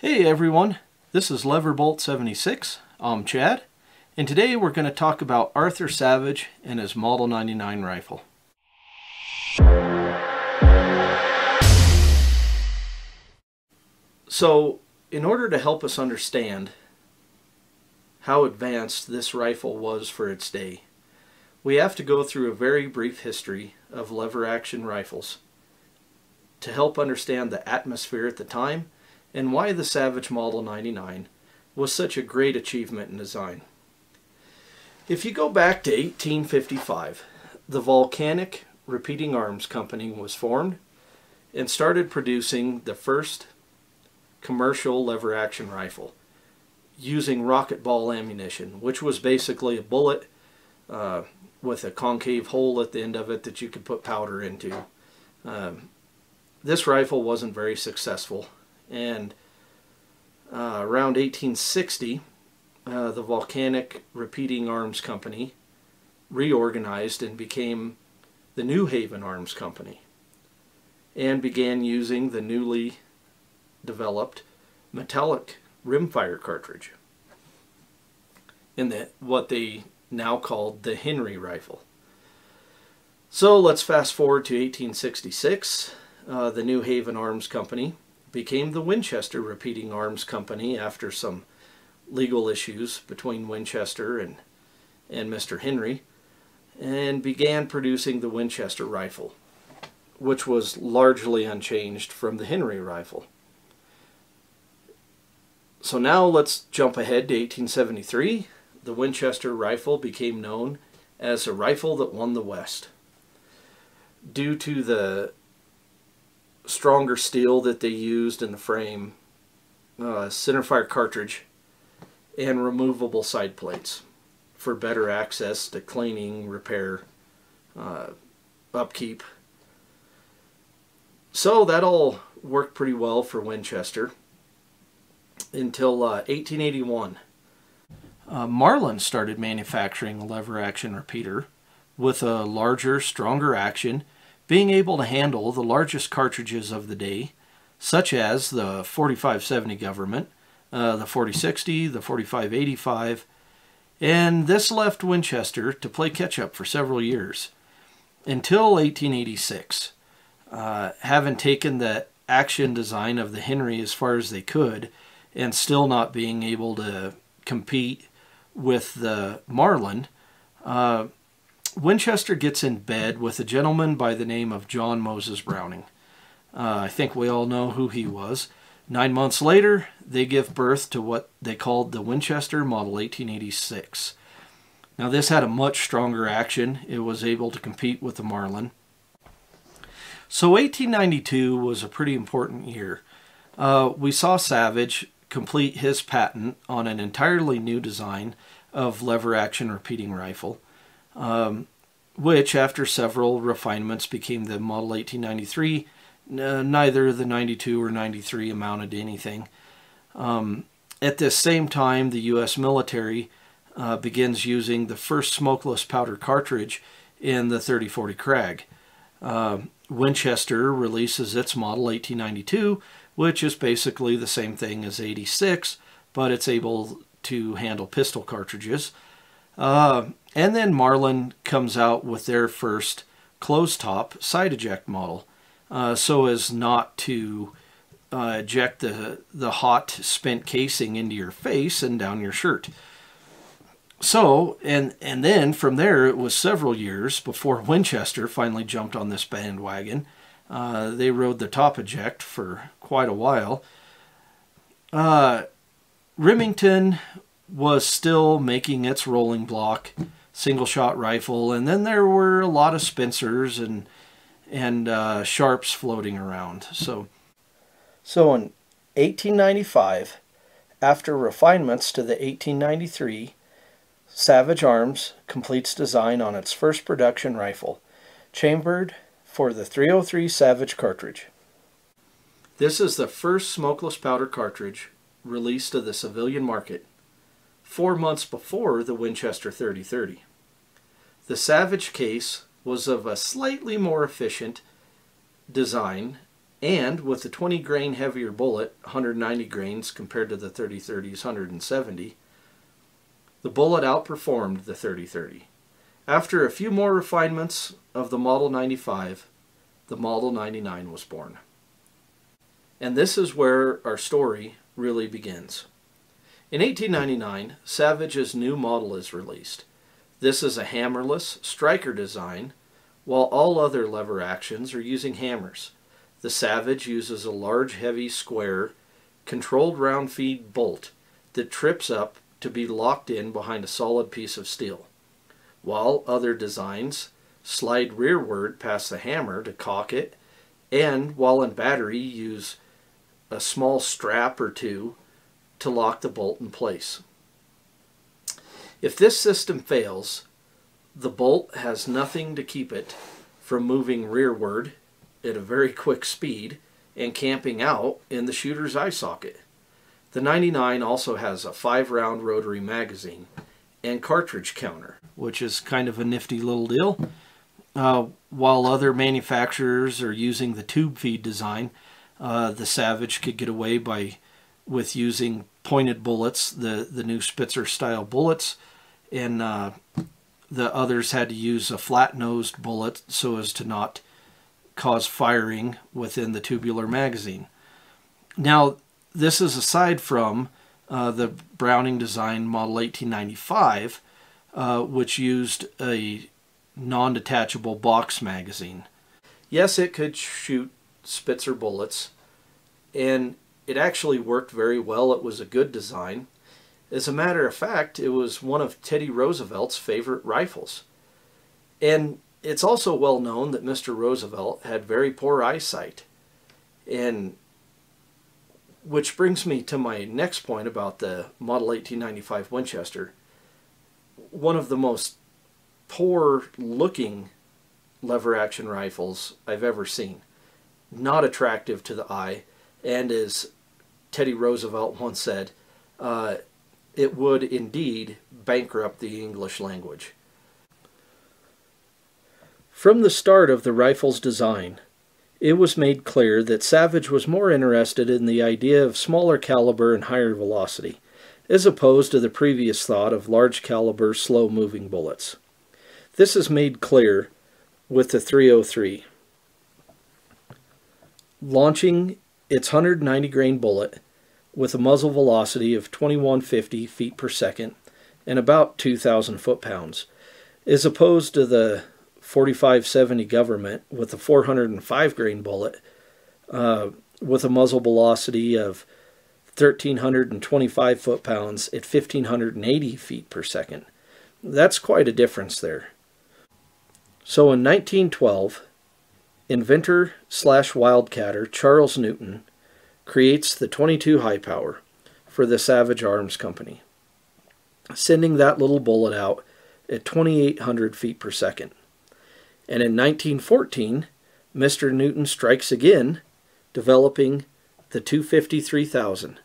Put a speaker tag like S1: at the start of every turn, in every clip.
S1: Hey everyone, this is Leverbolt76. I'm Chad, and today we're going to talk about Arthur Savage and his Model 99 rifle. So, in order to help us understand how advanced this rifle was for its day, we have to go through a very brief history of lever-action rifles to help understand the atmosphere at the time and why the Savage Model 99 was such a great achievement in design. If you go back to 1855, the Volcanic Repeating Arms Company was formed and started producing the first commercial lever-action rifle using rocket ball ammunition, which was basically a bullet with a concave hole at the end of it that you could put powder into. This rifle wasn't very successful, and around 1860 the Volcanic Repeating Arms Company reorganized and became the New Haven Arms Company and began using the newly developed metallic rimfire cartridge in what they now called the Henry rifle. So let's fast forward to 1866. The New Haven Arms Company became the Winchester Repeating Arms Company after some legal issues between Winchester and Mr. Henry, and began producing the Winchester rifle, which was largely unchanged from the Henry rifle. So now let's jump ahead to 1873. The Winchester rifle became known as a rifle that won the West due to the stronger steel that they used in the frame, centerfire cartridge, and removable side plates for better access to cleaning, repair, upkeep. So that all worked pretty well for Winchester until 1881. Marlin started manufacturing a lever-action repeater with a larger, stronger action, being able to handle the largest cartridges of the day, such as the 4570 Government, the 4060, the 4585, and this left Winchester to play catch-up for several years, until 1886. Having taken the action design of the Henry as far as they could, and still not being able to compete with the Marlin, Winchester gets in bed with a gentleman by the name of John Moses Browning. I think we all know who he was. 9 months later, they give birth to what they called the Winchester Model 1886. Now this had a much stronger action. It was able to compete with the Marlin. So 1892 was a pretty important year. We saw Savage complete his patent on an entirely new design of lever-action repeating rifle, which after several refinements became the Model 1893. Neither the 92 or 93 amounted to anything. At this same time, the U.S. military begins using the first smokeless powder cartridge in the 3040 Krag. Winchester releases its Model 1892, which is basically the same thing as 86, but it's able to handle pistol cartridges. And then Marlin comes out with their first closed-top side eject model, so as not to eject the hot spent casing into your face and down your shirt. So, and then from there it was several years before Winchester finally jumped on this bandwagon. They rode the top eject for quite a while. Remington was still making its rolling block single shot rifle, and then there were a lot of Spencers and Sharps floating around. So in 1895, after refinements to the 1893, Savage Arms completes design on its first production rifle, chambered for the 303 Savage cartridge. This is the first smokeless powder cartridge released to the civilian market 4 months before the Winchester 3030. The Savage case was of a slightly more efficient design And with the 20 grain heavier bullet, 190 grains compared to the 30-30's 170, the bullet outperformed the 30-30. After a few more refinements of the Model 95, the Model 99 was born. And this is where our story really begins. In 1899, Savage's new model is released. This is a hammerless striker design, while all other lever actions are using hammers. The Savage uses a large, heavy, square, controlled round feed bolt that trips up to be locked in behind a solid piece of steel, while other designs slide rearward past the hammer to cock it, and while in battery use a small strap or two to lock the bolt in place. If this system fails, the bolt has nothing to keep it from moving rearward at a very quick speed and camping out in the shooter's eye socket. The 99 also has a 5-round rotary magazine and cartridge counter, which is kind of a nifty little deal. While other manufacturers are using the tube feed design, the Savage could get away with using pointed bullets, the new Spitzer style bullets, and the others had to use a flat-nosed bullet so as to not cause firing within the tubular magazine. Now, this is aside from the Browning design Model 1895, which used a non-detachable box magazine. Yes, it could shoot Spitzer bullets, and it actually worked very well. It was a good design. As a matter of fact, it was one of Teddy Roosevelt's favorite rifles. And it's also well known that Mr. Roosevelt had very poor eyesight. And which brings me to my next point about the Model 1895 Winchester. One of the most poor looking lever action rifles I've ever seen. Not attractive to the eye, and as Teddy Roosevelt once said, it would indeed bankrupt the English language. From the start of the rifle's design, it was made clear that Savage was more interested in the idea of smaller caliber and higher velocity, as opposed to the previous thought of large caliber, slow-moving bullets. This is made clear with the 303. Launching its 190 grain bullet with a muzzle velocity of 2150 feet per second and about 2,000 foot-pounds, as opposed to the 4570 Government with a 405 grain bullet with a muzzle velocity of 1,325 foot-pounds at 1,580 feet per second. That's quite a difference there. So in 1912, inventor/wildcatter Charles Newton creates the 22 high power for the Savage Arms Company, sending that little bullet out at 2,800 feet per second. And in 1914, Mr. Newton strikes again, developing the 250-3000.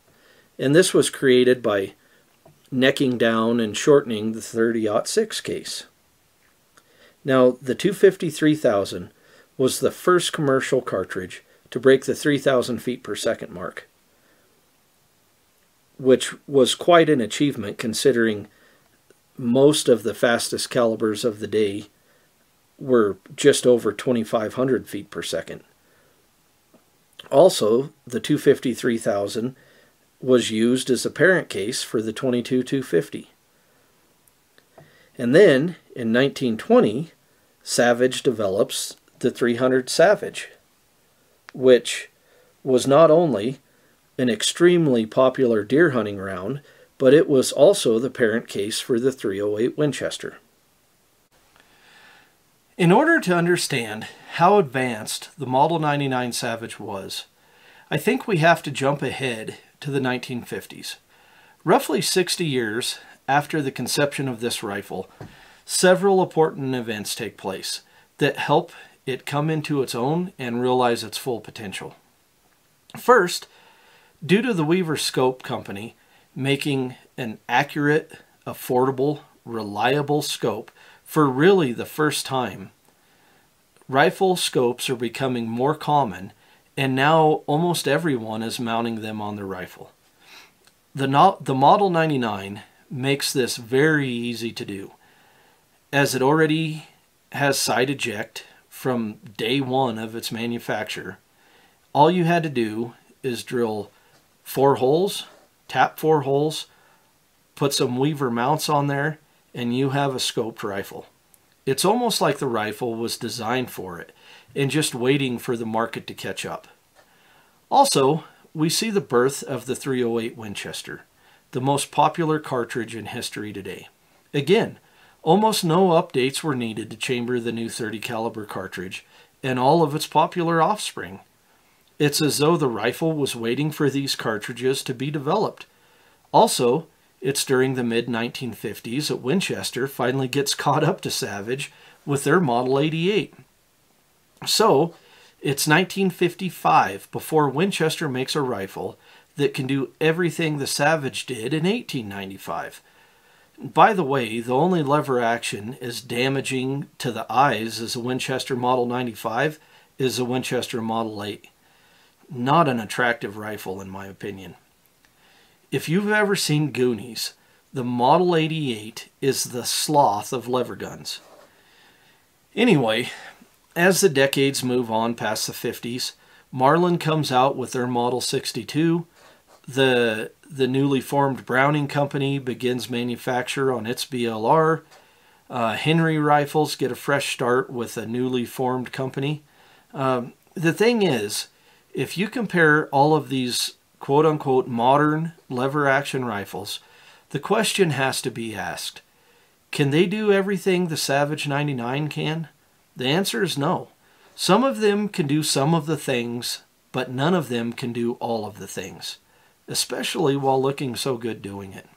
S1: And this was created by necking down and shortening the 30-06 case. Now, the 250-3000 was the first commercial cartridge to break the 3,000 feet per second mark, which was quite an achievement considering most of the fastest calibers of the day were just over 2,500 feet per second. Also, the 250-3000 was used as a parent case for the 22-250. And then, in 1920, Savage develops the 300 Savage, which was not only an extremely popular deer hunting round, but it was also the parent case for the 308 Winchester. In order to understand how advanced the Model 99 Savage was, I think we have to jump ahead to the 1950s. Roughly 60 years after the conception of this rifle, several important events take place that help it come into its own and realize its full potential. First, due to the Weaver Scope Company making an accurate, affordable, reliable scope for really the first time, rifle scopes are becoming more common and now almost everyone is mounting them on their rifle. The Model 99 makes this very easy to do, as it already has side eject from day one of its manufacture. All you had to do is drill 4 holes, tap 4 holes, put some Weaver mounts on there, and you have a scoped rifle. It's almost like the rifle was designed for it and just waiting for the market to catch up. Also, we see the birth of the .308 Winchester, the most popular cartridge in history today. Again, almost no updates were needed to chamber the new .30 caliber cartridge and all of its popular offspring. It's as though the rifle was waiting for these cartridges to be developed. Also, it's during the mid-1950s that Winchester finally gets caught up to Savage with their Model 88. So, it's 1955 before Winchester makes a rifle that can do everything the Savage did in 1895. By the way, the only lever action as damaging to the eyes as a Winchester Model 95 is a Winchester Model 8. Not an attractive rifle in my opinion. If you've ever seen Goonies, the Model 88 is the sloth of lever guns. Anyway, as the decades move on past the 50s, Marlin comes out with their Model 62. The newly formed Browning Company begins manufacture on its BLR. Henry Rifles get a fresh start with a newly formed company. The thing is, if you compare all of these quote-unquote modern lever-action rifles, the question has to be asked, can they do everything the Savage 99 can? The answer is no. Some of them can do some of the things, but none of them can do all of the things, especially while looking so good doing it.